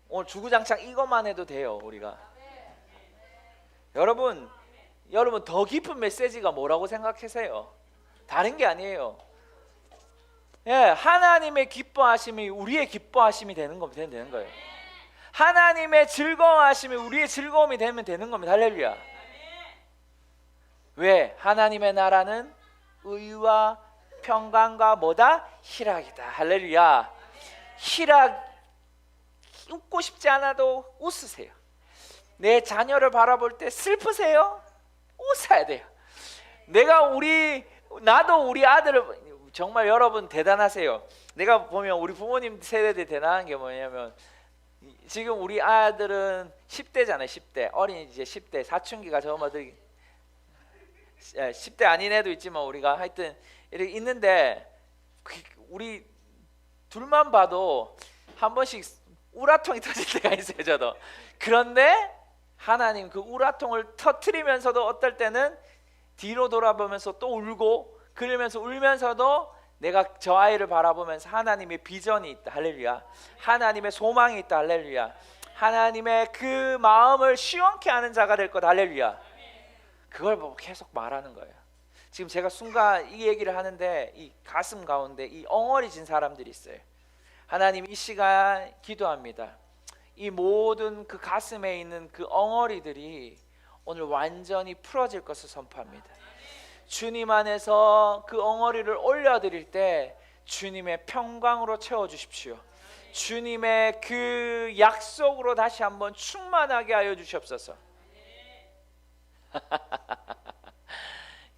오늘 주구장창 이것만 해도 돼요. 우리가 여러분 더 깊은 메시지가 뭐라고 생각하세요? 다른 게 아니에요. 예, 하나님의 기뻐하심이 우리의 기뻐하심이 되는 거예요. 하나님의 즐거워하심이 우리의 즐거움이 되면 되는 겁니다. 할렐루야. 왜? 하나님의 나라는 의와 평강과 뭐다? 희락이다. 할렐루야. 희락, 웃고 싶지 않아도 웃으세요. 내 자녀를 바라볼 때 슬프세요? 웃어야 돼요. 나도 우리 아들을, 정말 여러분 대단하세요. 내가 보면 우리 부모님 세대들 대단한 게 뭐냐면, 지금 우리 아들은 10대잖아요. 10대 어린이, 이제 10대 사춘기가 저마들 10대 아닌 애도 있지만 우리가 하여튼 이렇게 있는데, 우리 둘만 봐도 한 번씩 우라통이 터질 때가 있어요. 저도. 그런데 하나님 그 우라통을 터뜨리면서도 어떨 때는 뒤로 돌아보면서 또 울고, 그러면서 울면서도 내가 저 아이를 바라보면서 하나님의 비전이 있다. 할렐루야. 하나님의 소망이 있다. 할렐루야. 하나님의 그 마음을 시원케 하는 자가 될 것. 할렐루야. 그걸 보고 계속 말하는 거예요. 지금 제가 순간 이 얘기를 하는데 이 가슴 가운데 이 엉얼해진 사람들이 있어요. 하나님, 이 시간 기도합니다. 이 모든 그 가슴에 있는 그 엉어리들이 오늘 완전히 풀어질 것을 선포합니다. 주님 안에서 그 엉어리를 올려드릴 때 주님의 평강으로 채워주십시오. 주님의 그 약속으로 다시 한번 충만하게 하여 주시옵소서.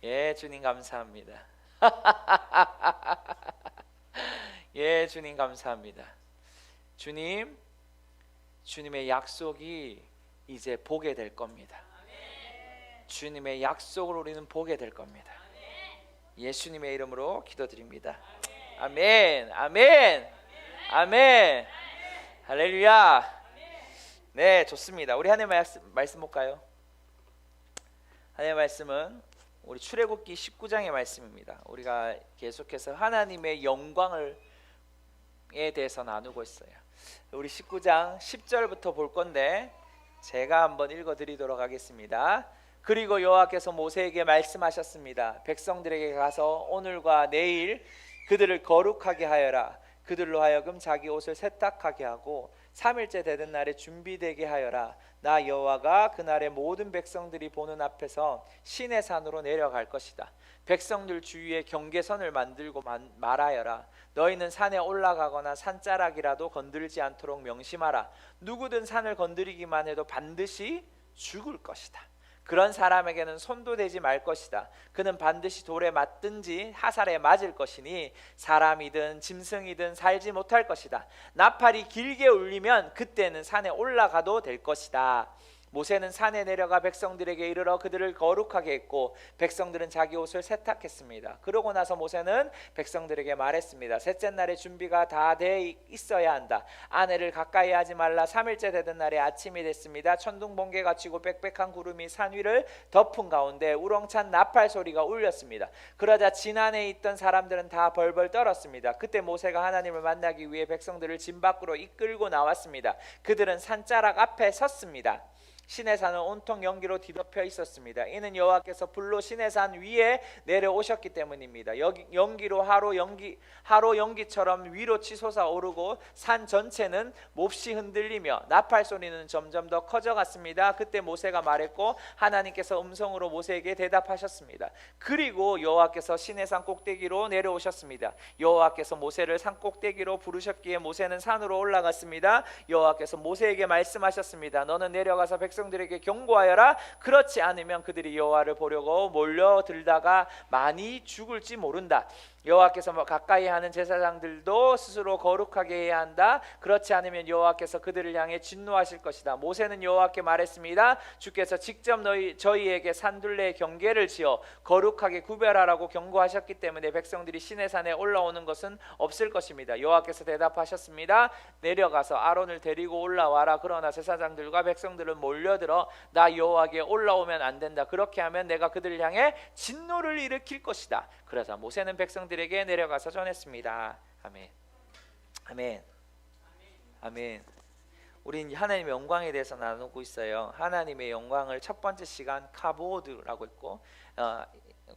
예, 주님 감사합니다. 예, 주님 감사합니다. 주님의 약속이 이제 보게 될 겁니다. 주님의 약속을 우리는 보게 될 겁니다. 예수님의 이름으로 기도드립니다. 아멘, 아멘, 아멘, 할렐루야. 네, 좋습니다. 우리 하나님의 말씀 볼까요? 하나님의 말씀은 우리 출애굽기 19장의 말씀입니다. 우리가 계속해서 하나님의 영광에 대해서 나누고 있어요. 우리 19장 10절부터 볼 건데 제가 한번 읽어드리도록 하겠습니다. 그리고 여호와께서 모세에게 말씀하셨습니다. 백성들에게 가서 오늘과 내일 그들을 거룩하게 하여라. 그들로 하여금 자기 옷을 세탁하게 하고 3일째 되는 날에 준비되게 하여라. 나 여호와가 그날에 모든 백성들이 보는 앞에서 시내 산으로 내려갈 것이다. 백성들 주위에 경계선을 만들고 말하여라. 너희는 산에 올라가거나 산자락이라도 건들지 않도록 명심하라. 누구든 산을 건드리기만 해도 반드시 죽을 것이다. 그런 사람에게는 손도 대지 말 것이다. 그는 반드시 돌에 맞든지 화살에 맞을 것이니 사람이든 짐승이든 살지 못할 것이다. 나팔이 길게 울리면 그때는 산에 올라가도 될 것이다. 모세는 산에 내려가 백성들에게 이르러 그들을 거룩하게 했고 백성들은 자기 옷을 세탁했습니다. 그러고 나서 모세는 백성들에게 말했습니다. 셋째 날에 준비가 다 돼 있어야 한다. 아내를 가까이 하지 말라. 3일째 되던 날에 아침이 됐습니다. 천둥 번개가 치고 빽빽한 구름이 산 위를 덮은 가운데 우렁찬 나팔 소리가 울렸습니다. 그러자 진안에 있던 사람들은 다 벌벌 떨었습니다. 그때 모세가 하나님을 만나기 위해 백성들을 진 밖으로 이끌고 나왔습니다. 그들은 산자락 앞에 섰습니다. 시내산은 온통 연기로 뒤덮여 있었습니다. 이는 여호와께서 불로 시내산 위에 내려오셨기 때문입니다. 연기로 하로 연기처럼 위로 치솟아 오르고 산 전체는 몹시 흔들리며 나팔 소리는 점점 더 커져갔습니다. 그때 모세가 말했고 하나님께서 음성으로 모세에게 대답하셨습니다. 그리고 여호와께서 시내산 꼭대기로 내려오셨습니다. 여호와께서 모세를 산 꼭대기로 부르셨기에 모세는 산으로 올라갔습니다. 여호와께서 모세에게 말씀하셨습니다. 너는 내려가서 백성들에게 경고하여라. 그렇지 않으면 그들이 여호와를 보려고 몰려들다가 많이 죽을지 모른다. 여호와께서 가까이 하는 제사장들도 스스로 거룩하게 해야 한다. 그렇지 않으면 여호와께서 그들을 향해 진노하실 것이다. 모세는 여호와께 말했습니다. 주께서 직접 저희에게 산둘레의 경계를 지어 거룩하게 구별하라고 경고하셨기 때문에 백성들이 시내산에 올라오는 것은 없을 것입니다. 여호와께서 대답하셨습니다. 내려가서 아론을 데리고 올라와라. 그러나 제사장들과 백성들은 몰려들어 나 여호와께 올라오면 안 된다. 그렇게 하면 내가 그들을 향해 진노를 일으킬 것이다. 그러자 모세는 백성들에게 내려가서 전했습니다. 아멘. 아멘. 아멘. 우린 하나님의 영광에 대해서 나누고 있어요. 하나님의 영광을 첫 번째 시간 카보드라고 했고,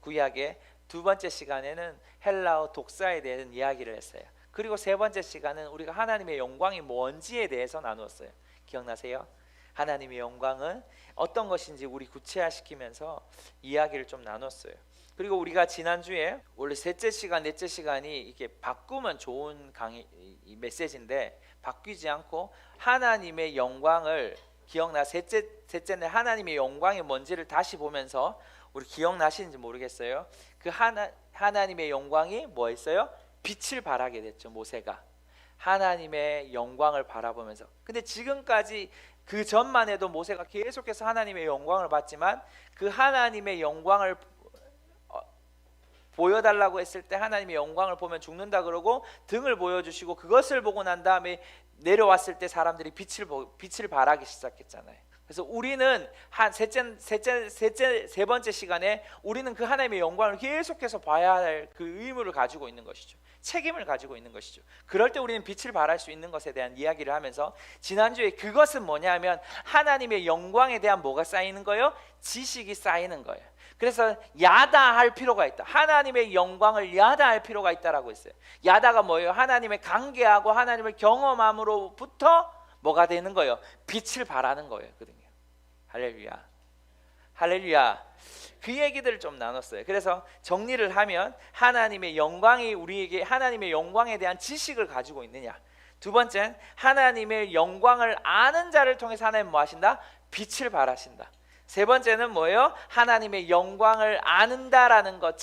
구약의 두 번째 시간에는 헬라어 독사에 대한 이야기를 했어요. 그리고 세 번째 시간은 우리가 하나님의 영광이 뭔지에 대해서 나누었어요. 기억나세요? 하나님의 영광은 어떤 것인지 우리 구체화시키면서 이야기를 좀 나눴어요. 그리고 우리가 지난주에 원래 셋째 시간, 넷째 시간이 이렇게 바꾸면 좋은 강의 메시지인데 바뀌지 않고 하나님의 영광을 기억나, 셋째는 하나님의 영광이 뭔지를 다시 보면서 우리 기억나시는지 모르겠어요. 그 하나님의 영광이 뭐였어요? 빛을 발하게 됐죠. 모세가 하나님의 영광을 바라보면서. 근데 지금까지 그 전만 해도 모세가 계속해서 하나님의 영광을 봤지만 그 하나님의 영광을 보여달라고 했을 때 하나님의 영광을 보면 죽는다 그러고 등을 보여주시고 그것을 보고 난 다음에 내려왔을 때 사람들이 빛을 발하기 시작했잖아요. 그래서 우리는 세 번째 시간에 우리는 그 하나님의 영광을 계속해서 봐야 할 그 의무를 가지고 있는 것이죠. 책임을 가지고 있는 것이죠. 그럴 때 우리는 빛을 발할 수 있는 것에 대한 이야기를 하면서 지난주에 그것은 뭐냐면 하나님의 영광에 대한 뭐가 쌓이는 거예요? 지식이 쌓이는 거예요. 그래서 야다할 필요가 있다. 하나님의 영광을 야다할 필요가 있다라고 했어요. 야다가 뭐예요? 하나님의 관계하고 하나님을 경험함으로부터 뭐가 되는 거예요? 빛을 발하는 거거든요. 할렐루야. 할렐루야. 그 얘기들을 좀 나눴어요. 그래서 정리를 하면 하나님의 영광이 우리에게 하나님의 영광에 대한 지식을 가지고 있느냐. 두 번째는 하나님의 영광을 아는 자를 통해서 하나님 뭐 하신다? 빛을 발하신다. 세 번째는 뭐예요? 하나님의 영광을 아는다라는 것,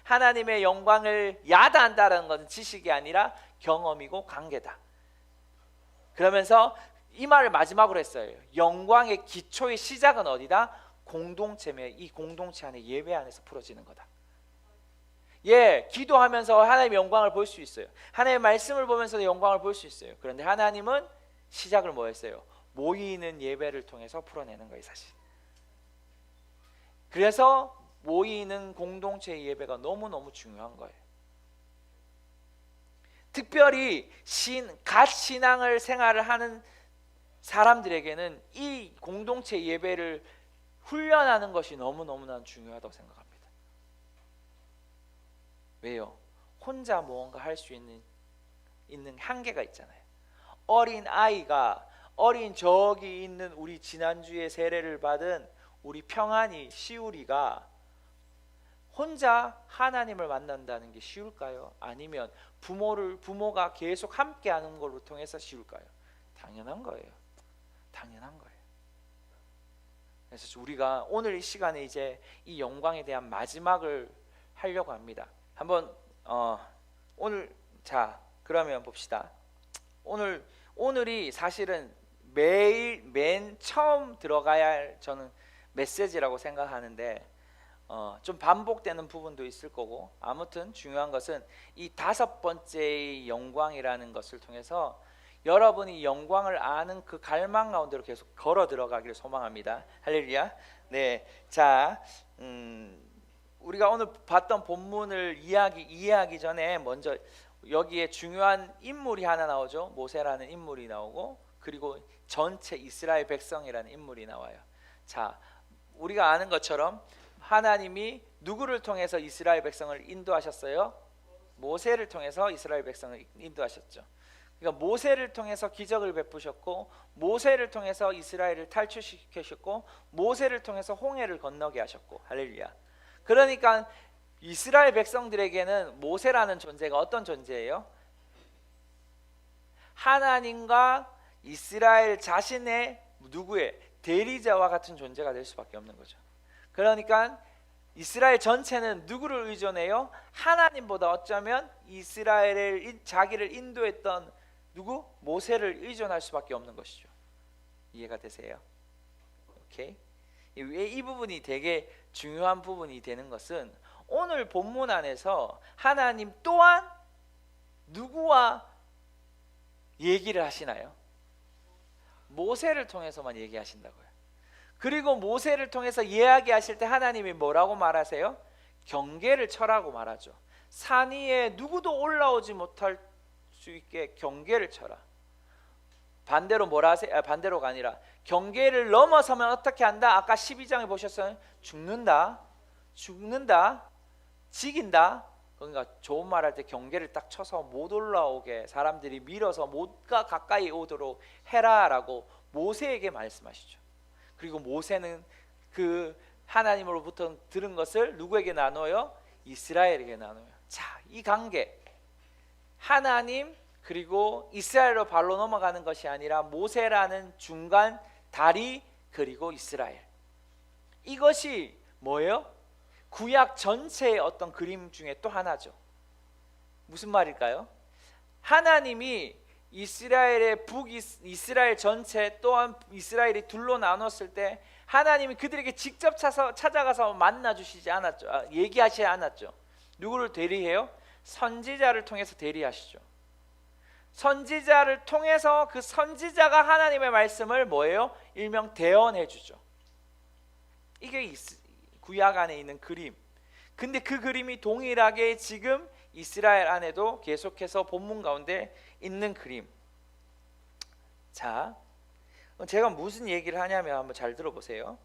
하나님의 영광을 야다한다라는 것은 지식이 아니라 경험이고 관계다. 그러면서 이 말을 마지막으로 했어요. 영광의 기초의 시작은 어디다? 공동체며 이 공동체 안에 예배 안에서 풀어지는 거다. 예, 기도하면서 하나님의 영광을 볼 수 있어요. 하나님의 말씀을 보면서 영광을 볼 수 있어요. 그런데 하나님은 시작을 뭐 했어요? 모이는 예배를 통해서 풀어내는 거예요, 사실. 그래서 모이는 공동체 예배가 너무너무 중요한 거예요. 특별히 갓신앙을 생활을 하는 사람들에게는 이 공동체 예배를 훈련하는 것이 너무너무나 중요하다고 생각합니다. 왜요? 혼자 무언가 할 수 있는 한계가 있잖아요. 어린 저기 있는 우리 지난주에 세례를 받은 우리 평안이 시우리가 혼자 하나님을 만난다는 게 쉬울까요? 아니면 부모가 계속 함께하는 걸로 통해서 쉬울까요? 당연한 거예요. 당연한 거예요. 그래서 우리가 오늘 이 시간에 이제 이 영광에 대한 마지막을 하려고 합니다. 한번 오늘 그러면 봅시다. 오늘이 사실은 맨 처음 들어가야 할 저는 메시지라고 생각하는데 좀 반복되는 부분도 있을 거고, 아무튼 중요한 것은 이 다섯 번째의 영광이라는 것을 통해서 여러분이 영광을 아는 그 갈망 가운데로 계속 걸어 들어가기를 소망합니다. 할렐루야. 네, 자, 우리가 오늘 봤던 본문을 이해하기 전에 먼저 여기에 중요한 인물이 하나 나오죠. 모세라는 인물이 나오고, 그리고 전체 이스라엘 백성이라는 인물이 나와요. 자, 우리가 아는 것처럼 하나님이 누구를 통해서 이스라엘 백성을 인도하셨어요? 모세를 통해서 이스라엘 백성을 인도하셨죠. 그러니까 모세를 통해서 기적을 베푸셨고, 모세를 통해서 이스라엘을 탈출시키셨고, 모세를 통해서 홍해를 건너게 하셨고. 할렐루야. 그러니까 이스라엘 백성들에게는 모세라는 존재가 어떤 존재예요? 하나님과 이스라엘 자신의 누구의 대리자와 같은 존재가 될 수밖에 없는 거죠. 그러니까 이스라엘 전체는 누구를 의존해요? 하나님보다 어쩌면 이스라엘을 자기를 인도했던 누구? 모세를 의존할 수밖에 없는 것이죠. 이해가 되세요? 오케이? 왜 이 부분이 되게 중요한 부분이 되는 것은 오늘 본문 안에서 하나님 또한 누구와 얘기를 하시나요? 모세를 통해서만 얘기하신다고요. 그리고 모세를 통해서 이야기하실 때 하나님이 뭐라고 말하세요? 경계를 쳐라고 말하죠. 산 위에 누구도 올라오지 못할 수 있게 경계를 쳐라. 반대로 뭐라 하세요? 반대로가 아니라 경계를 넘어서면 어떻게 한다? 아까 12장에 보셨어요? 죽는다, 지긴다. 그러니까 좋은 말 할 때 경계를 딱 쳐서 못 올라오게 사람들이 밀어서 못 가까이 오도록 해라라고 모세에게 말씀하시죠. 그리고 모세는 그 하나님으로부터 들은 것을 누구에게 나눠요? 이스라엘에게 나눠요. 자, 이 관계, 하나님 그리고 이스라엘로 발로 넘어가는 것이 아니라 모세라는 중간 다리 그리고 이스라엘, 이것이 뭐예요? 구약 전체의 어떤 그림 중에 또 하나죠. 무슨 말일까요? 하나님이 이스라엘의 이스라엘 전체 또한 이스라엘이 둘로 나눴을 때 하나님이 그들에게 직접 찾아가서 만나 주시지 않았죠. 얘기하시지 않았죠. 누구를 대리해요? 선지자를 통해서 대리하시죠. 선지자를 통해서 그 선지자가 하나님의 말씀을 뭐예요? 일명 대언해 주죠. 이게 구약 안에 있는 그림. 근데 그 그림이 동일하게 지금 이스라엘 안에도 계속해서 본문 가운데 있는 그림. 자, 제가 무슨 얘기를 하냐면 한번 잘 들어보세요.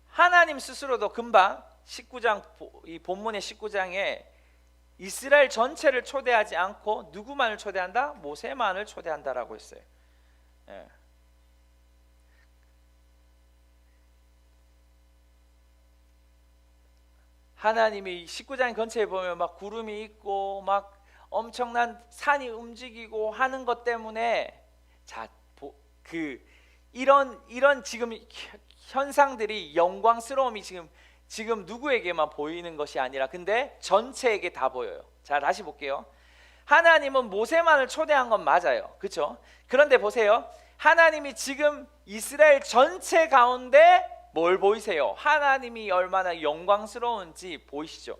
하나님 스스로도 금방 19장, 이 본문의 19장에 이스라엘 전체를 초대하지 않고 누구만을 초대한다? 모세만을 초대한다라고 했어요. 예. 하나님이 19장 근처에 보면 막 구름이 있고 막 엄청난 산이 움직이고 하는 것 때문에, 자, 이런 지금 현상들이, 영광스러움이 지금 누구에게만 보이는 것이 아니라 근데 전체에게 다 보여요. 자, 다시 볼게요. 하나님은 모세만을 초대한 건 맞아요. 그렇죠? 그런데 보세요. 하나님이 지금 이스라엘 전체 가운데 뭘 보이세요? 하나님이 얼마나 영광스러운지 보이시죠?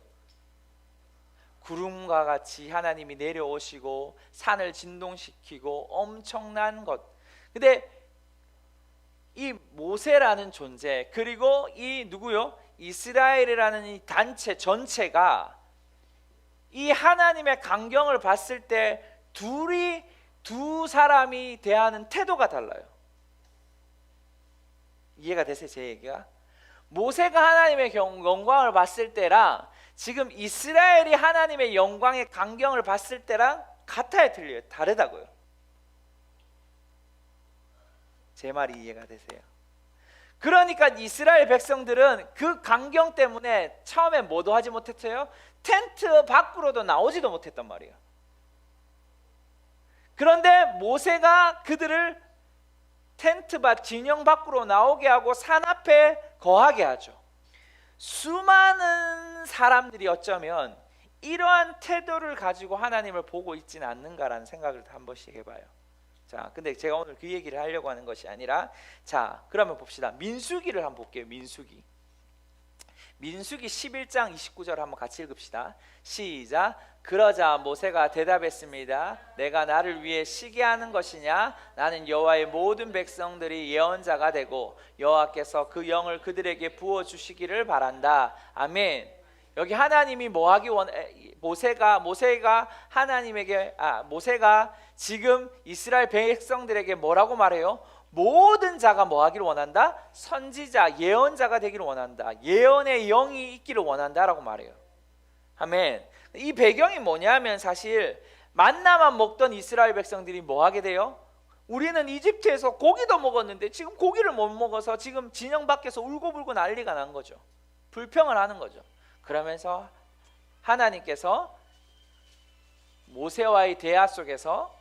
구름과 같이 하나님이 내려오시고 산을 진동시키고 엄청난 것. 근데 이 모세라는 존재, 그리고 이 누구요? 이스라엘이라는 이 단체 전체가 이 하나님의 광경을 봤을 때 두 사람이 대하는 태도가 달라요. 이해가 되세요? 제 얘기가? 모세가 하나님의 영광을 봤을 때랑 지금 이스라엘이 하나님의 영광의 광경을 봤을 때랑 같아요, 틀려요? 다르다고요. 제 말이 이해가 되세요? 그러니까 이스라엘 백성들은 그 광경 때문에 처음에 뭐도 하지 못했어요? 텐트 밖으로도 나오지도 못했단 말이에요. 그런데 모세가 그들을 텐트 밖, 진영 밖으로 나오게 하고 산 앞에 거하게 하죠. 수많은 사람들이 어쩌면 이러한 태도를 가지고 하나님을 보고 있지는 않는가라는 생각을 한 번씩 해봐요. 자, 근데 제가 오늘 그 얘기를 하려고 하는 것이 아니라, 자, 그러면 봅시다. 민수기를 한번 볼게요. 민수기 11장 29절 한번 같이 읽읍시다. 시작. 그러자 모세가 대답했습니다. 내가 나를 위해 시기하는 것이냐? 나는 여호와의 모든 백성들이 예언자가 되고 여호와께서 그 영을 그들에게 부어 주시기를 바란다. 아멘. 여기 하나님이 모세가 하나님에게 모세가 지금 이스라엘 백성들에게 뭐라고 말해요? 모든 자가 뭐 하기를 원한다? 선지자, 예언자가 되기를 원한다. 예언의 영이 있기를 원한다라고 말해요. 아멘. 이 배경이 뭐냐면 사실 만나만 먹던 이스라엘 백성들이 뭐 하게 돼요? 우리는 이집트에서 고기도 먹었는데 지금 고기를 못 먹어서 지금 진영 밖에서 울고불고 난리가 난 거죠. 불평을 하는 거죠. 그러면서 하나님께서 모세와의 대화 속에서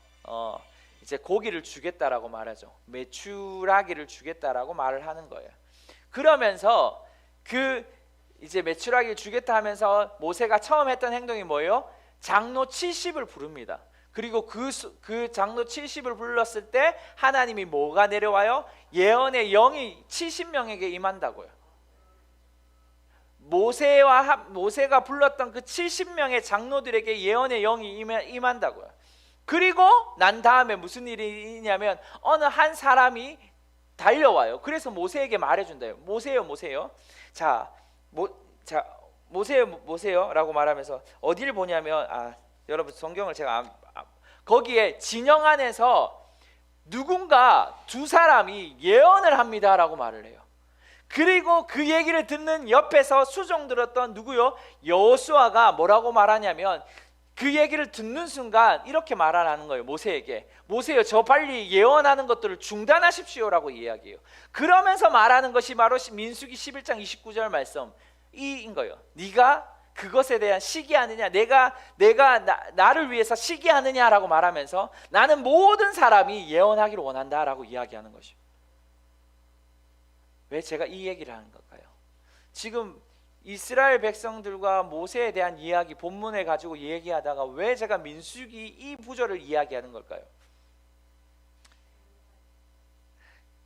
이제 고기를 주겠다라고 말하죠. 메추라기를 주겠다라고 말을 하는 거예요. 그러면서 이제 메추라기를 주겠다 하면서 모세가 처음 했던 행동이 뭐예요? 장로 70을 부릅니다. 그리고 그 장로 70을 불렀을 때 하나님이 뭐가 내려와요? 예언의 영이 70명에게 임한다고요. 모세가 불렀던 그 70명의 장로들에게 예언의 영이 임한다고요. 그리고 난 다음에 무슨 일이 있냐면 어느 한 사람이 달려와요. 그래서 모세에게 말해준대요. 모세요. 자, 모세요 라고 말하면서 어디를 보냐면, 여러분 성경을 제가 거기에 진영 안에서 누군가 두 사람이 예언을 합니다라고 말을 해요. 그리고 그 얘기를 듣는 옆에서 수종 들었던 누구요? 여호수아가 뭐라고 말하냐면 그 얘기를 듣는 순간 이렇게 말하는 거예요. 모세에게, 모세요, 저 빨리 예언하는 것들을 중단하십시오라고 이야기해요. 그러면서 말하는 것이 바로 민수기 11장 29절 말씀인 거예요. 네가 그것에 대한 시기하느냐, 내가 나를 위해서 시기하느냐라고 말하면서 나는 모든 사람이 예언하기를 원한다라고 이야기하는 것이죠. 왜 제가 이 얘기를 하는 걸까요? 지금 이스라엘 백성들과 모세에 대한 이야기, 본문을 가지고 얘기하다가 왜 제가 민수기 이 구절을 이야기하는 걸까요?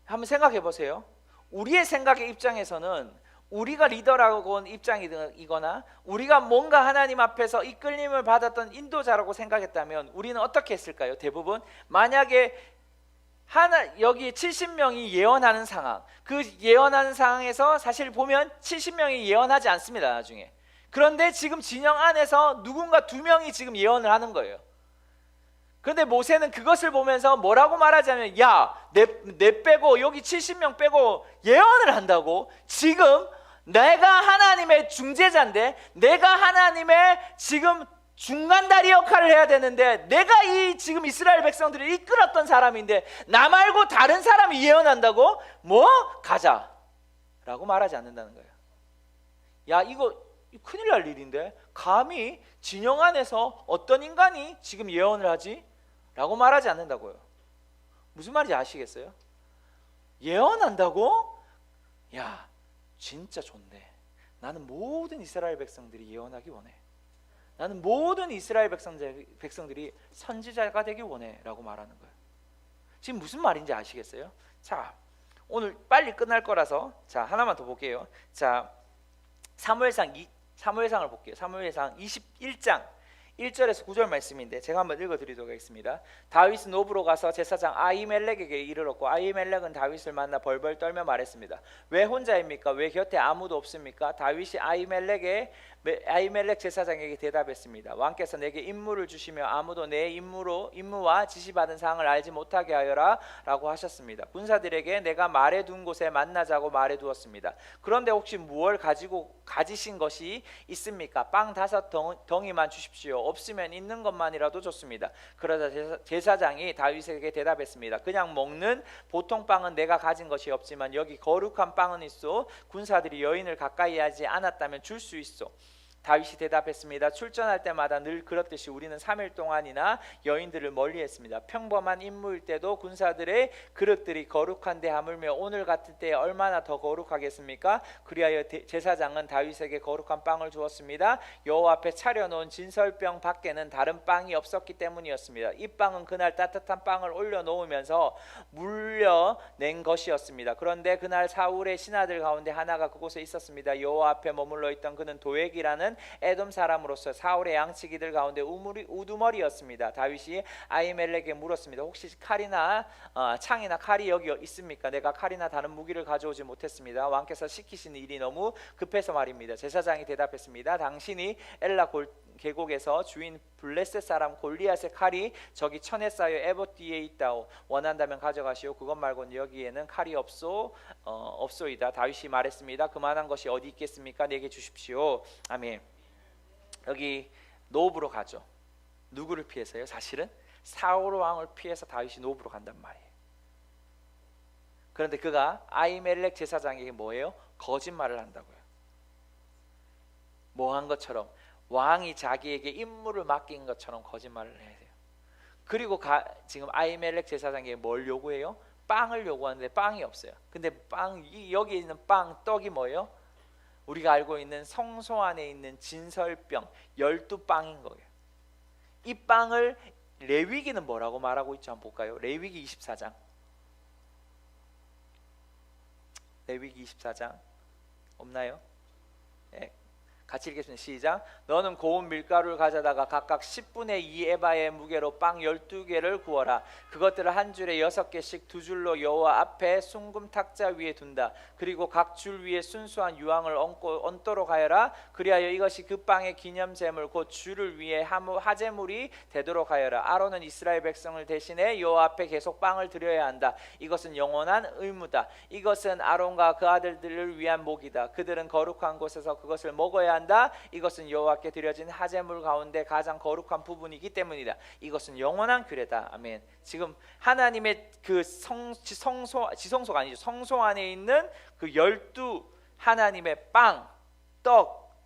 한번 생각해 보세요. 우리의 생각의 입장에서는 우리가 리더라고 온 입장이거나 우리가 뭔가 하나님 앞에서 이끌림을 받았던 인도자라고 생각했다면 우리는 어떻게 했을까요? 대부분 만약에 여기 70명이 예언하는 상황, 그 예언하는 상황에서 사실 보면 70명이 예언하지 않습니다, 나중에. 그런데 지금 진영 안에서 누군가 2명이 지금 예언을 하는 거예요. 그런데 모세는 그것을 보면서 뭐라고 말하자면, 야, 내 빼고 여기 70명 빼고 예언을 한다고? 지금 내가 하나님의 중재자인데, 내가 하나님의 지금 중간다리 역할을 해야 되는데, 내가 이 지금 이스라엘 백성들을 이끌었던 사람인데 나 말고 다른 사람이 예언한다고? 뭐? 가자 라고 말하지 않는다는 거예요. 야, 이거 큰일 날 일인데 감히 진영 안에서 어떤 인간이 지금 예언을 하지? 라고 말하지 않는다고요. 무슨 말인지 아시겠어요? 예언한다고? 야, 진짜 좋네. 나는 모든 이스라엘 백성들이 예언하기 원해. 나는 모든 이스라엘 백성들이 선지자가 되기 원해 라고 말하는 거예요. 지금 무슨 말인지 아시겠어요? 자, 오늘 빨리 끝날 거라서 자, 하나만 더 볼게요. 자, 사무엘상을 볼게요. 사무엘상 21장 1절에서 9절 말씀인데 제가 한번 읽어드리도록 하겠습니다. 다윗은 노브로 가서 제사장 아히멜렉에게 이르렀고 아히멜렉은 다윗을 만나 벌벌 떨며 말했습니다. 왜 혼자입니까? 왜 곁에 아무도 없습니까? 다윗이 아히멜렉 제사장에게 대답했습니다. 왕께서 내게 임무를 주시며 아무도 내 임무와 지시받은 사항을 알지 못하게 하여라 라고 하셨습니다. 군사들에게 내가 말해둔 곳에 만나자고 말해두었습니다. 그런데 혹시 무엇을 가지신 것이 있습니까? 빵 5덩이만 주십시오. 없으면 있는 것만이라도 좋습니다. 그러자 제사장이 다윗에게 대답했습니다. 그냥 먹는 보통 빵은 내가 가진 것이 없지만 여기 거룩한 빵은 있어. 군사들이 여인을 가까이 하지 않았다면 줄 수 있어. 다윗이 대답했습니다. 출전할 때마다 늘 그렇듯이 우리는 3일 동안이나 여인들을 멀리했습니다. 평범한 임무일 때도 군사들의 그릇들이 거룩한데 하물며 오늘 같은 때에 얼마나 더 거룩하겠습니까? 그리하여 제사장은 다윗에게 거룩한 빵을 주었습니다. 여호와 앞에 차려놓은 진설병 밖에는 다른 빵이 없었기 때문이었습니다. 이 빵은 그날 따뜻한 빵을 올려놓으면서 물려낸 것이었습니다. 그런데 그날 사울의 신하들 가운데 하나가 그곳에 있었습니다. 여호와 앞에 머물러 있던 그는 도액이라는 에돔 사람으로서 사울의 양치기들 가운데 우두머리였습니다. 다윗이 아히멜렉에게 물었습니다. 혹시 칼이나 창이나 칼이 여기 있습니까? 내가 칼이나 다른 무기를 가져오지 못했습니다. 왕께서 시키신 일이 너무 급해서 말입니다. 제사장이 대답했습니다. 당신이 엘라 계곡에서 주인 블레셋 사람 골리앗의 칼이 저기 천에 쌓여 에봇 뒤에 있다오. 원한다면 가져가시오. 그것 말고는 여기에는 칼이 없소이다. 다윗이 말했습니다. 그만한 것이 어디 있겠습니까? 내게 주십시오. 아멘. 여기 노브로 가죠. 누구를 피해서요? 사실은 사울 왕을 피해서 다윗이 노브로 간단 말이에요. 그런데 그가 아히멜렉 제사장에게 뭐예요? 거짓말을 한다고요. 뭐 한 것처럼, 왕이 자기에게 임무를 맡긴 것처럼 거짓말을 해야 돼요. 그리고 지금 아히멜렉 제사장에게 뭘 요구해요? 빵을 요구하는데 빵이 없어요. 근데 여기 있는 떡이 뭐예요? 우리가 알고 있는 성소 안에 있는 진설병 12빵인 거예요. 이 빵을 레위기는 뭐라고 말하고 있죠? 한번 볼까요? 레위기 24장. 레위기 24장 없나요? 네. 같이 읽겠습니다. 시작. 너는 고운 밀가루를 가져다가 각각 10분의 2 에바의 무게로 빵 12개를 구워라. 그것들을 한 줄에 6개씩 두 줄로 여호와 앞에 순금 탁자 위에 둔다. 그리고 각 줄 위에 순수한 유황을 얹도록 하여라. 그리하여 이것이 그 빵의 기념제물 곧 줄을 위에 화제물이 되도록 하여라. 아론은 이스라엘 백성을 대신해 여호와 앞에 계속 빵을 드려야 한다. 이것은 영원한 의무다. 이것은 아론과 그 아들들을 위한 목이다. 그들은 거룩한 곳에서 그것을 먹어야 한다. 이것은 여호와께 드려진 화제물 가운데 가장 거룩한 부분이기 때문이다. 이것은 영원한 규례다. 아멘. 지금 하나님의 그 지성소가 아니죠. 성소 안에 있는 그 12 하나님의 빵,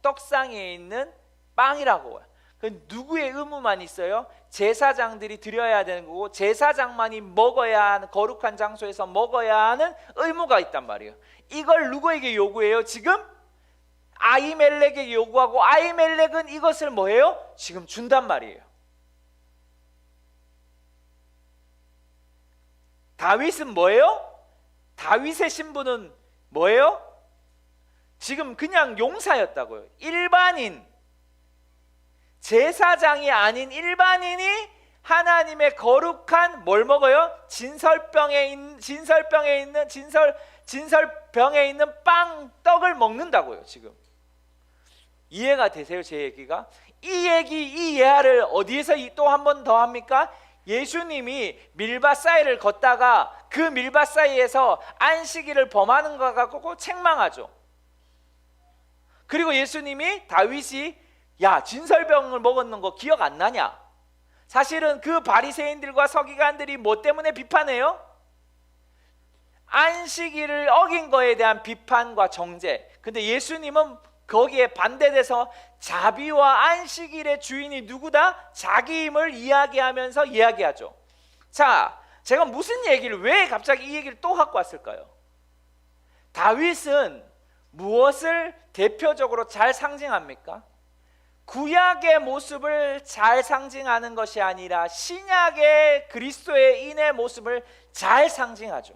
떡상에 있는 빵이라고. 그 누구의 의무만 있어요? 제사장들이 드려야 되는 거고 제사장만이 먹어야 하는, 거룩한 장소에서 먹어야 하는 의무가 있단 말이에요. 이걸 누구에게 요구해요? 지금 아히멜렉에게 요구하고 아히멜렉은 이것을 뭐예요? 지금 준단 말이에요. 다윗은 뭐예요? 다윗의 신분은 뭐예요? 지금 그냥 용사였다고요. 일반인, 제사장이 아닌 일반인이 하나님의 거룩한 뭘 먹어요? 진설병에 있는 빵, 떡을 먹는다고요. 지금 이해가 되세요? 제 얘기가? 이 예화를 어디에서 또 한 번 더 합니까? 예수님이 밀밭 사이를 걷다가 그 밀밭 사이에서 안식일을 범하는 것 갖고 책망하죠. 그리고 예수님이 다윗이 야, 진설병을 먹었는 거 기억 안 나냐? 사실은 그 바리새인들과 서기관들이 뭐 때문에 비판해요? 안식일을 어긴 거에 대한 비판과 정죄. 근데 예수님은 거기에 반대돼서 자비와 안식일의 주인이 누구다? 자기임을 이야기하면서 이야기하죠. 자, 제가 무슨 얘기를, 왜 갑자기 이 얘기를 또 갖고 왔을까요? 다윗은 무엇을 대표적으로 잘 상징합니까? 구약의 모습을 잘 상징하는 것이 아니라 신약의 그리스도의 인의 모습을 잘 상징하죠.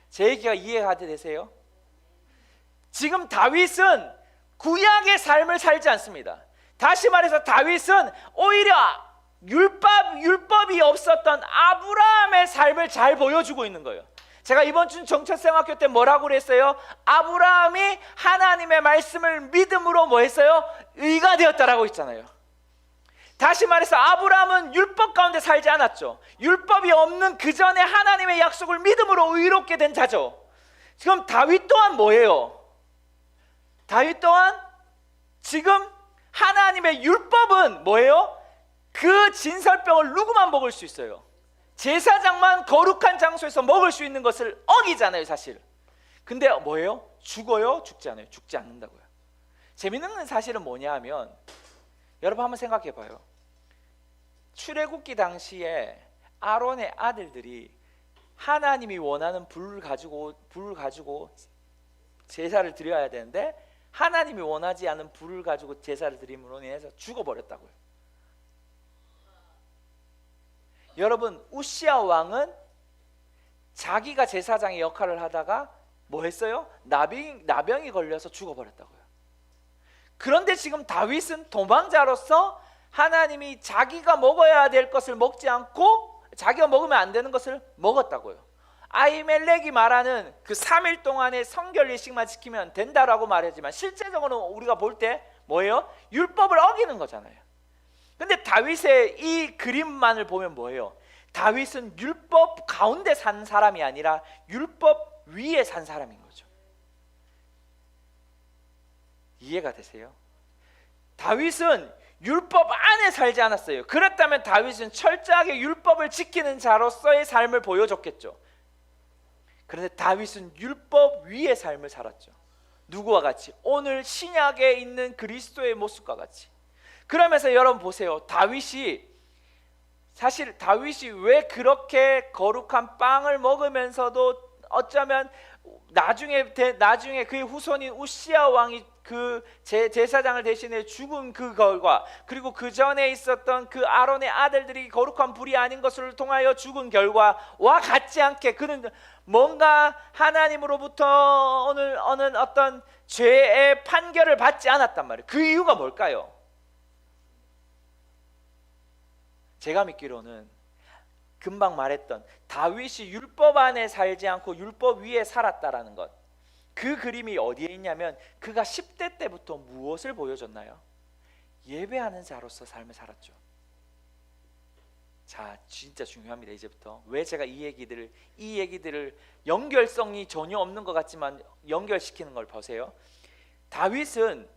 제 얘기가 이해가 되세요? 지금 다윗은 구약의 삶을 살지 않습니다. 다시 말해서 다윗은 오히려 율법이 없었던 아브라함의 삶을 잘 보여주고 있는 거예요. 제가 이번 주 정체성학교 때 뭐라고 그랬어요? 아브라함이 하나님의 말씀을 믿음으로 뭐 했어요? 의가 되었다라고 했잖아요. 다시 말해서 아브라함은 율법 가운데 살지 않았죠. 율법이 없는 그 전에 하나님의 약속을 믿음으로 의롭게 된 자죠. 지금 다윗 또한 뭐예요? 다윗 또한 지금 하나님의 율법은 뭐예요? 그 진설병을 누구만 먹을 수 있어요? 제사장만 거룩한 장소에서 먹을 수 있는 것을 어기잖아요, 사실. 근데 뭐예요? 죽어요? 죽지 않아요? 죽지 않는다고요. 재밌는 사실은 뭐냐 하면, 여러분 한번 생각해 봐요. 출애굽기 당시에 아론의 아들들이 하나님이 원하는 불을 가지고 제사를 드려야 되는데 하나님이 원하지 않은 불을 가지고 제사를 드림으로 인해서 죽어버렸다고요. 여러분, 우시야 왕은 자기가 제사장의 역할을 하다가 뭐 했어요? 나병이 걸려서 죽어버렸다고요. 그런데 지금 다윗은 도망자로서 하나님이 자기가 먹어야 될 것을 먹지 않고 자기가 먹으면 안 되는 것을 먹었다고요. 아히멜렉이 말하는 그 3일 동안의 성결 예식만 지키면 된다라고 말하지만 실제적으로 우리가 볼 때 뭐예요? 율법을 어기는 거잖아요. 근데 다윗의 이 그림만을 보면 뭐예요? 다윗은 율법 가운데 산 사람이 아니라 율법 위에 산 사람인 거죠. 이해가 되세요? 다윗은 율법 안에 살지 않았어요. 그렇다면 다윗은 철저하게 율법을 지키는 자로서의 삶을 보여줬겠죠. 그런데 다윗은 율법 위의 삶을 살았죠. 누구와 같이? 오늘 신약에 있는 그리스도의 모습과 같이. 그러면서 여러분 보세요. 사실 다윗이 왜 그렇게 거룩한 빵을 먹으면서도 어쩌면 나중에 그의 후손인 우시야 왕이 그 제사장을 대신해 죽은 그 결과, 그리고 그 전에 있었던 그 아론의 아들들이 거룩한 불이 아닌 것을 통하여 죽은 결과와 같지 않게 그는 뭔가 하나님으로부터 어느 어떤 죄의 판결을 받지 않았단 말이에요. 그 이유가 뭘까요? 제가 믿기로는 금방 말했던 다윗이 율법 안에 살지 않고 율법 위에 살았다라는 것, 그 그림이 어디에 있냐면 그가 10대 때부터 무엇을 보여줬나요? 예배하는 자로서 삶을 살았죠. 자, 진짜 중요합니다. 이제부터 왜 제가 이 얘기들을 연결성이 전혀 없는 것 같지만 연결시키는 걸 보세요. 다윗은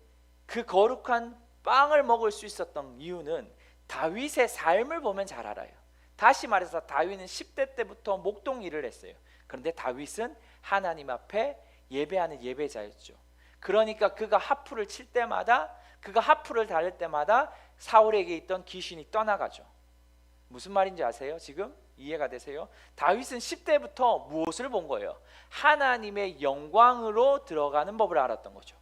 그 거룩한 빵을 먹을 수 있었던 이유는 다윗의 삶을 보면 잘 알아요. 다시 말해서 다윗은 10대 때부터 목동 일을 했어요. 그런데 다윗은 하나님 앞에 예배하는 예배자였죠. 그러니까 그가 하프를 칠 때마다, 그가 하프를 달릴 때마다 사울에게 있던 귀신이 떠나가죠. 무슨 말인지 아세요? 지금 이해가 되세요? 다윗은 10대부터 무엇을 본 거예요? 하나님의 영광으로 들어가는 법을 알았던 거죠.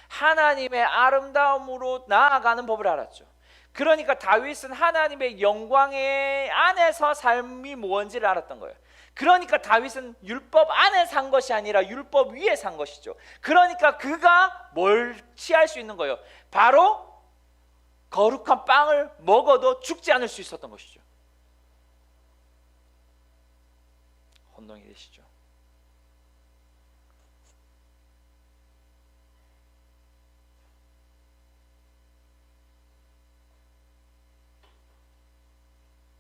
하나님의 아름다움으로 나아가는 법을 알았죠. 그러니까 다윗은 하나님의 영광의 안에서 삶이 뭔지를 알았던 거예요. 그러니까 다윗은 율법 안에 산 것이 아니라 율법 위에 산 것이죠. 그러니까 그가 뭘 취할 수 있는 거예요? 바로 거룩한 빵을 먹어도 죽지 않을 수 있었던 것이죠. 혼동이 되시죠?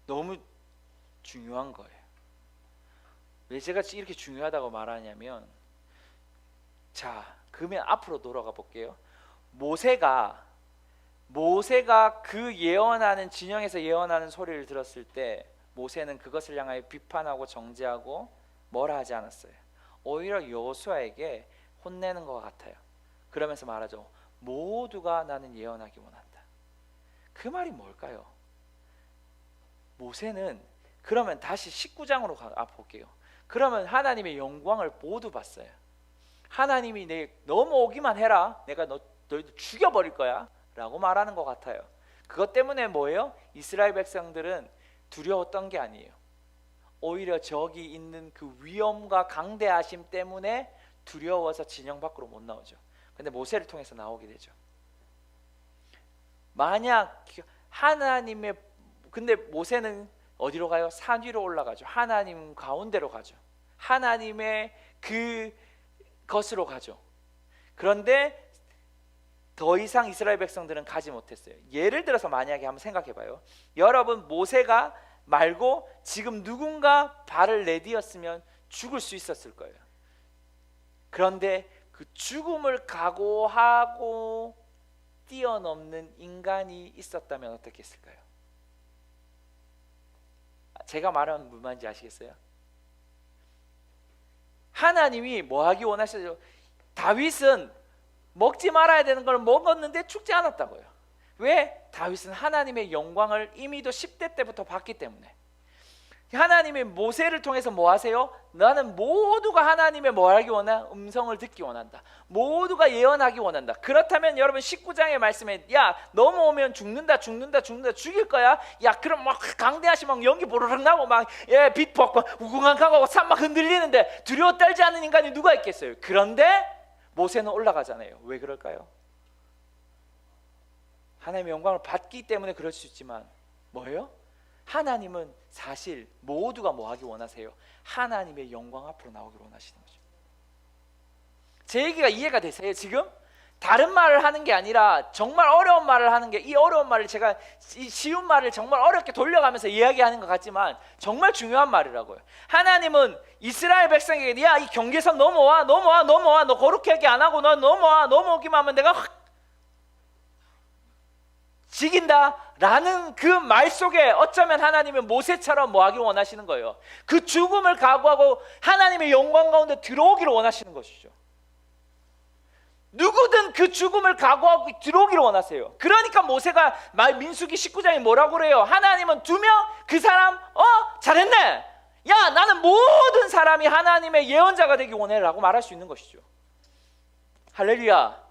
너무 중요한 거예요. 왜 제가 이렇게 중요하다고 말하냐면, 자, 그러면 앞으로 돌아가 볼게요. 모세가 그 예언하는 진영에서 예언하는 소리를 들었을 때 모세는 그것을 향하여 비판하고 정죄하고 뭐라 하지 않았어요. 오히려 여호수아에게 혼내는 것 같아요. 그러면서 말하죠. 모두가 나는 예언하기 원한다. 그 말이 뭘까요? 모세는 그러면 다시 19장으로 볼게요. 그러면 하나님의 영광을 모두 봤어요. 하나님이 내 넘어오기만 해라, 내가 너희들 죽여버릴 거야 라고 말하는 것 같아요. 그것 때문에 뭐예요? 이스라엘 백성들은 두려웠던 게 아니에요. 오히려 저기 있는 그 위엄과 강대하심 때문에 두려워서 진영 밖으로 못 나오죠. 근데 모세를 통해서 나오게 되죠. 만약 근데 모세는 어디로 가요? 산 위로 올라가죠. 하나님 가운데로 가죠. 하나님의 그 것으로 가죠. 그런데 더 이상 이스라엘 백성들은 가지 못했어요. 예를 들어서 만약에 한번 생각해 봐요. 여러분, 모세가 말고 지금 누군가 발을 내디었으면 죽을 수 있었을 거예요. 그런데 그 죽음을 각오하고 뛰어넘는 인간이 있었다면 어떻게 했을까요? 제가 말하는 무슨 말인지 아시겠어요? 하나님이 뭐 하기 원하시죠? 다윗은 먹지 말아야 되는 걸 먹었는데 죽지 않았다고요. 왜? 다윗은 하나님의 영광을 이미도 10대 때부터 봤기 때문에. 하나님이 모세를 통해서 뭐 하세요? 나는 모두가 하나님의 뭐 하기 원한다? 음성을 듣기 원한다. 모두가 예언하기 원한다. 그렇다면 여러분 19장의 말씀에 야 넘어오면 죽는다 죽일 거야. 야 그럼 막 강대하시 막 연기 보르륵 나고 막 빛 벅벅 우궁한 가고 산 막 흔들리는데 두려워 떨지 않는 인간이 누가 있겠어요? 그런데 모세는 올라가잖아요. 왜 그럴까요? 하나님의 영광을 받기 때문에 그럴 수 있지만 뭐예요? 하나님은 사실 모두가 뭐 하기 원하세요? 하나님의 영광 앞으로 나오길 원하시는 거죠. 제 얘기가 이해가 되세요? 지금? 다른 말을 하는 게 아니라 정말 어려운 말을 하는 게, 이 어려운 말을 제가 이 쉬운 말을 정말 어렵게 돌려가면서 이야기하는 것 같지만 정말 중요한 말이라고요. 하나님은 이스라엘 백성에게 야 이 경계선 넘어와 너 거룩하게 안 하고 너 넘어오기만 하면 내가 확 지긴다 라는 그 말 속에 어쩌면 하나님은 모세처럼 뭐 하길 원하시는 거예요. 그 죽음을 각오하고 하나님의 영광 가운데 들어오기를 원하시는 것이죠. 누구든 그 죽음을 각오하고 들어오기를 원하세요. 그러니까 모세가 민수기 19장에 뭐라고 그래요? 하나님은 2명 그 사람 잘했네. 야 나는 모든 사람이 하나님의 예언자가 되기 원해 라고 말할 수 있는 것이죠. 할렐루야.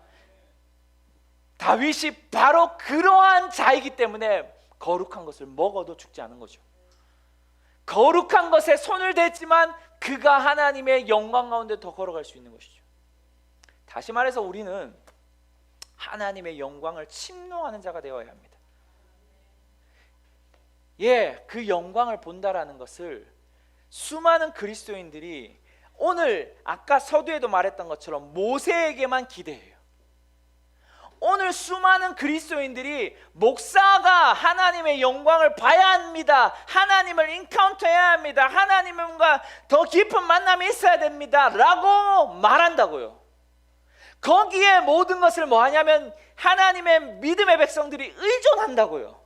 다윗이 바로 그러한 자이기 때문에 거룩한 것을 먹어도 죽지 않은 거죠. 거룩한 것에 손을 댔지만 그가 하나님의 영광 가운데 더 걸어갈 수 있는 것이죠. 다시 말해서 우리는 하나님의 영광을 침노하는 자가 되어야 합니다. 그 영광을 본다라는 것을 수많은 그리스도인들이 오늘 아까 서두에도 말했던 것처럼 모세에게만 기대해요. 오늘 수많은 그리스도인들이 목사가 하나님의 영광을 봐야 합니다, 하나님을 인카운터해야 합니다, 하나님과 더 깊은 만남이 있어야 됩니다 라고 말한다고요. 거기에 모든 것을 뭐 하냐면 하나님의 믿음의 백성들이 의존한다고요.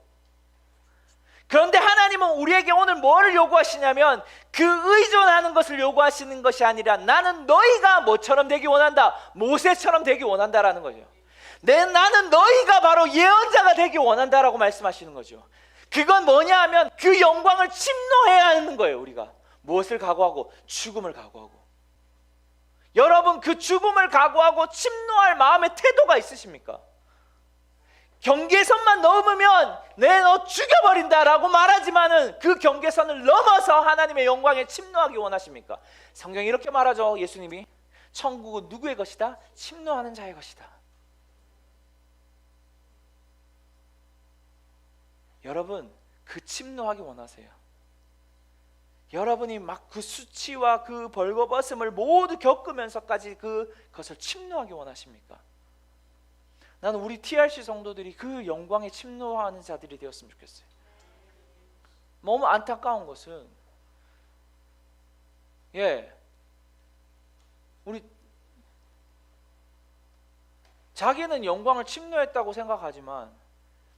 그런데 하나님은 우리에게 오늘 뭐를 요구하시냐면 그 의존하는 것을 요구하시는 것이 아니라 나는 너희가 뭐처럼 되기 원한다, 모세처럼 되기 원한다라는 거죠. 나는 너희가 바로 예언자가 되기 원한다라고 말씀하시는 거죠. 그건 뭐냐 하면 그 영광을 침노해야 하는 거예요. 우리가 무엇을 각오하고? 죽음을 각오하고. 여러분, 그 죽음을 각오하고 침노할 마음의 태도가 있으십니까? 경계선만 넘으면 너 죽여버린다라고 말하지만은 그 경계선을 넘어서 하나님의 영광에 침노하기 원하십니까? 성경이 이렇게 말하죠. 예수님이 천국은 누구의 것이다? 침노하는 자의 것이다. 여러분, 그 침노하기 원하세요? 여러분이 막 그 수치와 그 벌거벗음을 모두 겪으면서까지 그것을 침노하기 원하십니까? 나는 우리 TRC 성도들이 그 영광에 침노하는 자들이 되었으면 좋겠어요. 너무 안타까운 것은 우리 자기는 영광을 침노했다고 생각하지만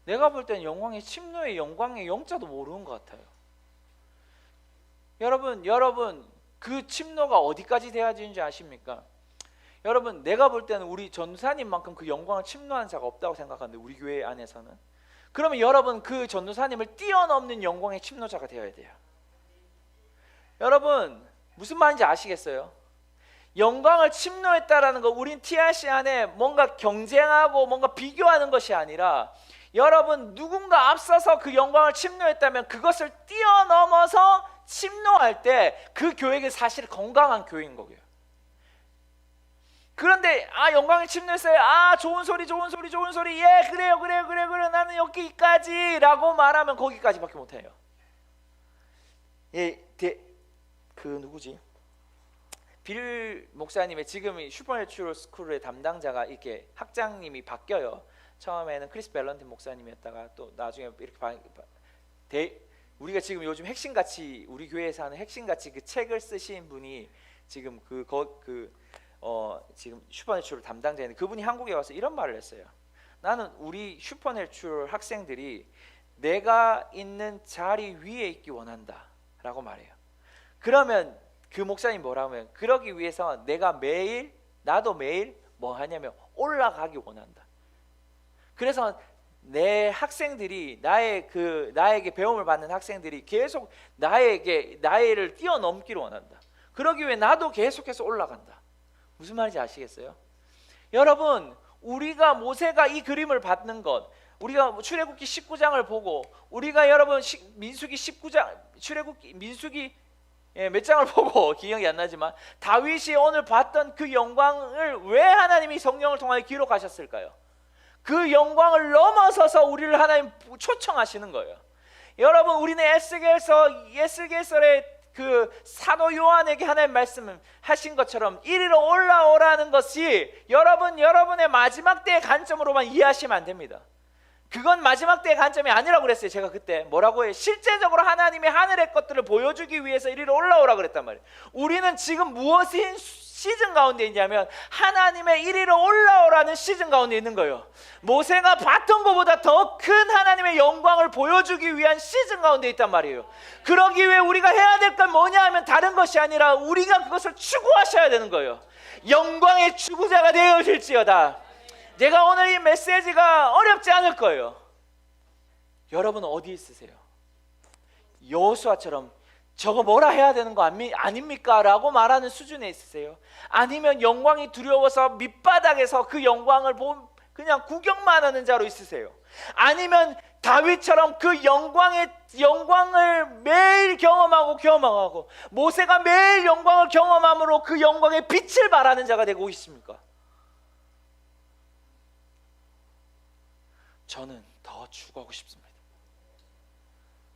내가 볼 때는 영광의 침노의 영광의 영자도 모르는 것 같아요. 여러분 그 침노가 어디까지 돼야 되는지 아십니까? 여러분, 내가 볼 때는 우리 전도사님만큼 그 영광을 침노하는 자가 없다고 생각하는데, 우리 교회 안에서는. 그러면 여러분, 그 전도사님을 뛰어넘는 영광의 침노자가 되어야 돼요. 여러분, 무슨 말인지 아시겠어요? 영광을 침노했다라는 거, 우린 TRC 안에 뭔가 경쟁하고 뭔가 비교하는 것이 아니라, 여러분, 누군가 앞서서 그 영광을 침노했다면 그것을 뛰어넘어서 침노할 때 그 교회가 사실 건강한 교회인 거고요. 그런데 영광을 침노했어요. 좋은 소리 그래요 나는 여기까지 라고 말하면 거기까지밖에 못해요. 누구지? 빌 목사님의 지금 슈퍼내추럴 스쿨의 담당자가 이렇게 학장님이 바뀌어요. 처음에는 크리스 밸런틴 목사님이었다가 또 나중에 이렇게 우리가 지금 요즘 핵심같이 우리 교회에서 하는 핵심같이 그 책을 쓰신 분이 지금 지금 슈퍼내추럴 담당자인데, 그분이 한국에 와서 이런 말을 했어요. 나는 우리 슈퍼내추럴 학생들이 내가 있는 자리 위에 있기 원한다 라고 말해요. 그러면 그 목사님 뭐라고 하면, 그러기 위해서 나도 매일 뭐 하냐면 올라가기 원한다. 그래서 내 학생들이 나에게 배움을 받는 학생들이 계속 나를 뛰어넘기를 원한다. 그러기 위해 나도 계속해서 올라간다. 무슨 말인지 아시겠어요? 여러분, 우리가 모세가 이 그림을 받는 것, 우리가 출애굽기 19장을 보고, 우리가 여러분 민수기 19장 민수기 몇 장을 보고 기억이 안 나지만 다윗이 오늘 봤던 그 영광을 왜 하나님이 성령을 통하여 기록하셨을까요? 그 영광을 넘어서서 우리를 하나님 초청하시는 거예요. 여러분, 우리는 에스겔서의 그 사도 요한에게 하나님 말씀하신 것처럼 이리로 올라오라는 것이 여러분의 마지막 때의 관점으로만 이해하시면 안 됩니다. 그건 마지막 때의 관점이 아니라고 그랬어요. 제가 그때 뭐라고 해요? 실제적으로 하나님이 하늘의 것들을 보여주기 위해서 이리로 올라오라 그랬단 말이에요. 우리는 지금 무엇인 시즌 가운데 있냐면 하나님의 이리로 올라오라는 시즌 가운데 있는 거예요. 모세가 봤던 것보다 더 큰 하나님의 영광을 보여주기 위한 시즌 가운데 있단 말이에요. 그러기 위해 우리가 해야 될 건 뭐냐 하면 다른 것이 아니라 우리가 그것을 추구하셔야 되는 거예요. 영광의 추구자가 되어질지어다. 제가 오늘 이 메시지가 어렵지 않을 거예요. 여러분은 어디 있으세요? 여호수아처럼 저거 뭐라 해야 되는 거 아닙니까? 라고 말하는 수준에 있으세요? 아니면 영광이 두려워서 밑바닥에서 그 영광을 그냥 구경만 하는 자로 있으세요? 아니면 다윗처럼 그 영광을 매일 경험하고 모세가 매일 영광을 경험함으로 그 영광의 빛을 발하는 자가 되고 있습니까? 저는 더 추구하고 싶습니다.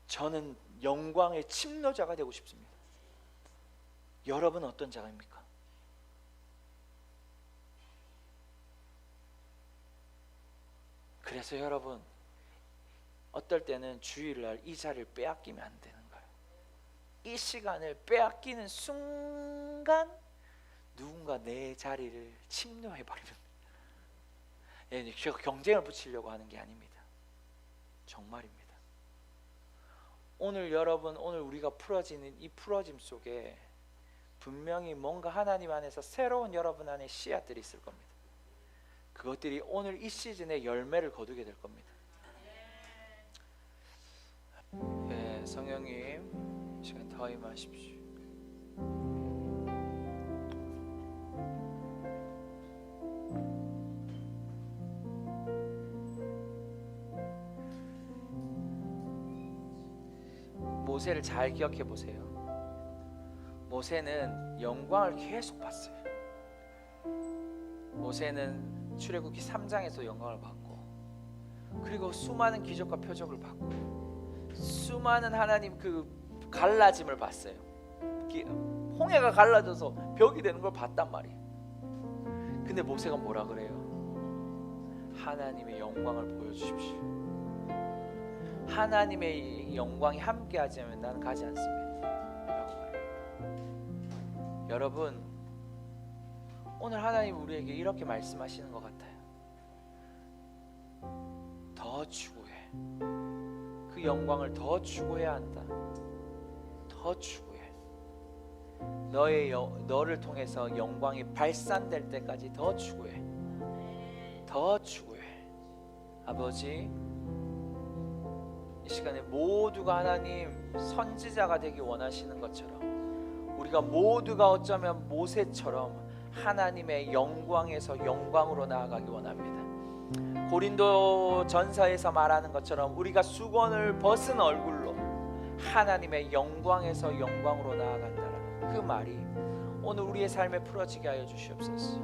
저는 영광의 침노자가 되고 싶습니다. 여러분 어떤 자입니까? 그래서 여러분 어떨 때는 주일날 이 자리를 빼앗기면 안 되는 거예요. 이 시간을 빼앗기는 순간 누군가 내 자리를 침노해버리는, 제가 경쟁을 붙이려고 하는 게 아닙니다. 정말입니다. 오늘 여러분, 오늘 우리가 풀어지는 이 풀어짐 속에 분명히 뭔가 하나님 안에서 새로운 여러분 안에 씨앗들이 있을 겁니다. 그것들이 오늘 이 시즌에 열매를 거두게 될 겁니다. 네, 성령님 이 시간 더 임하십시오. 모세를 잘 기억해 보세요. 모세는 영광을 계속 봤어요. 모세는 출애굽기 3장에서 영광을 받고, 그리고 수많은 기적과 표적을 받고, 수많은 하나님 그 갈라짐을 봤어요. 홍해가 갈라져서 벽이 되는 걸 봤단 말이에요. 근데 모세가 뭐라 그래요? 하나님의 영광을 보여주십시오. 하나님의 영광이 함께하지 않으면 나는 가지 않습니다 라고 말해요. 여러분, 오늘 하나님 우리에게 이렇게 말씀하시는 것 같아요. 더 추구해. 그 영광을 더 추구해야 한다. 더 추구해. 너를 통해서 영광이 발산될 때까지 더 추구해. 더 추구해. 아버지, 이 시간에 모두가 하나님 선지자가 되기 원하시는 것처럼 우리가 모두가 어쩌면 모세처럼 하나님의 영광에서 영광으로 나아가기 원합니다. 고린도 전서에서 말하는 것처럼 우리가 수건을 벗은 얼굴로 하나님의 영광에서 영광으로 나아간다라는 그 말이 오늘 우리의 삶에 풀어지게 하여 주시옵소서.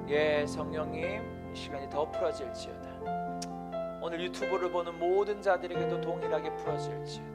예, 성령님 이 시간이 더 풀어질지어다. 오늘 유튜브를 보는 모든 자들에게도 동일하게 풀어질지어다.